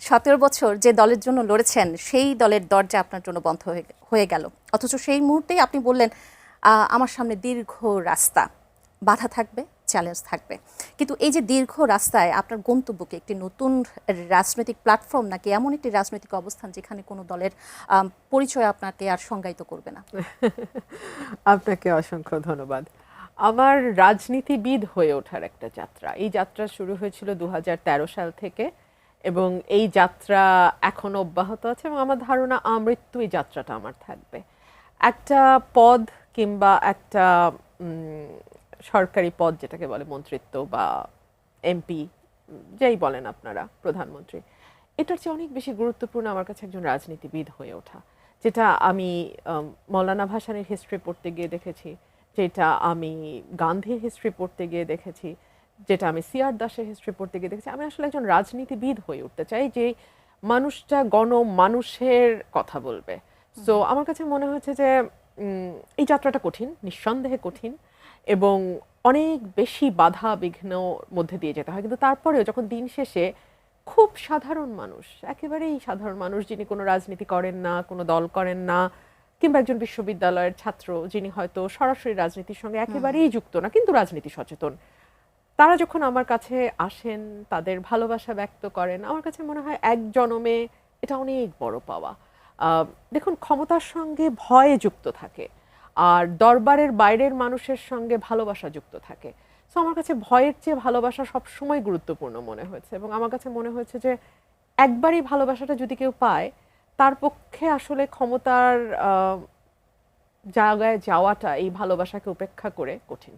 17 বছর যে দলের জন্য লড়েছেন সেই দলের দরজা আপনার জন্য বন্ধ হয়ে গেল, অথচ সেই মুহূর্তেই আপনি বললেন আমার সামনে দীর্ঘ রাস্তা, বাধা থাকবে, চ্যালেঞ্জ থাকবে, কিন্তু এই যে দীর্ঘ রাস্তায় আপনার গন্তব্যকে একটি নতুন রাজনৈতিক প্ল্যাটফর্ম নাকি এমন একটি রাজনৈতিক অবস্থান যেখানে কোনো দলের পরিচয় আপনাকে আর সংজ্ঞায়িত করবে না? আপনাকে অসংখ্য ধন্যবাদ। আমার রাজনীতিবিদ হয়ে ওঠার একটা যাত্রা, এই যাত্রা শুরু হয়েছিল 2013 সাল থেকে এবং এই যাত্রা এখনো অব্যাহত আছে এবং আমার ধারণা আমৃত্যু এই যাত্রাটা আমার থাকবে। একটা পদ কিংবা একটা সরকারি পদ, যেটাকে বলে মন্ত্রিত্ব বা এমপি, যেই বলেন আপনারা, প্রধানমন্ত্রী, এটার চেয়ে অনেক বেশি গুরুত্বপূর্ণ আমার কাছে একজন রাজনীতিবিদ হয়ে ওঠা, যেটা আমি মৌলানা ভাসানীর হিস্ট্রি পড়তে গিয়ে দেখেছি, যেটা আমি গান্ধীর হিস্ট্রি পড়তে গিয়ে দেখেছি, যেটা আমি সিআর দাসের হিস্ট্রি পড়তে গিয়ে দেখেছি। আমি আসলে একজন রাজনীতিবিদ হয়ে উঠতে চাই, যে মানুষটা মানুষের কথা বলবে। সো আমার কাছে মনে হচ্ছে যে এই যাত্রাটা কঠিন, নিঃসন্দেহে কঠিন, এবং অনেক বেশি বাধা বিঘ্ন মধ্যে দিয়ে যেতে হয়, কিন্তু তারপরেও যখন দিন শেষে খুব সাধারণ মানুষ, একেবারেই সাধারণ মানুষ, যিনি কোনো রাজনীতি করেন না, কোনো দল করেন না, কিংবা একজন বিশ্ববিদ্যালয়ের ছাত্র যিনি হয়তো সরাসরি রাজনীতির সঙ্গে একেবারেই যুক্ত না কিন্তু রাজনীতি সচেতন, তারা যখন আমার কাছে আসেন, তাদের ভালোবাসা ব্যক্ত করেন, আমার কাছে মনে হয় এক জনমে এটা অনেক বড় পাওয়া। দেখুন, ক্ষমতার সঙ্গে ভয় যুক্ত থাকে, আর দরবারের বাইরের মানুষের সঙ্গে ভালোবাসা যুক্ত থাকে। সো আমার কাছে ভয়ের চেয়ে ভালোবাসা সবসময় গুরুত্বপূর্ণ মনে হয়েছে, এবং আমার কাছে মনে হয়েছে যে একবারই ভালোবাসাটা যদি কেউ পায়, তার পক্ষে আসলে ক্ষমতার জায়গায় যাওয়াটা এই ভালোবাসাকে উপেক্ষা করে কঠিন।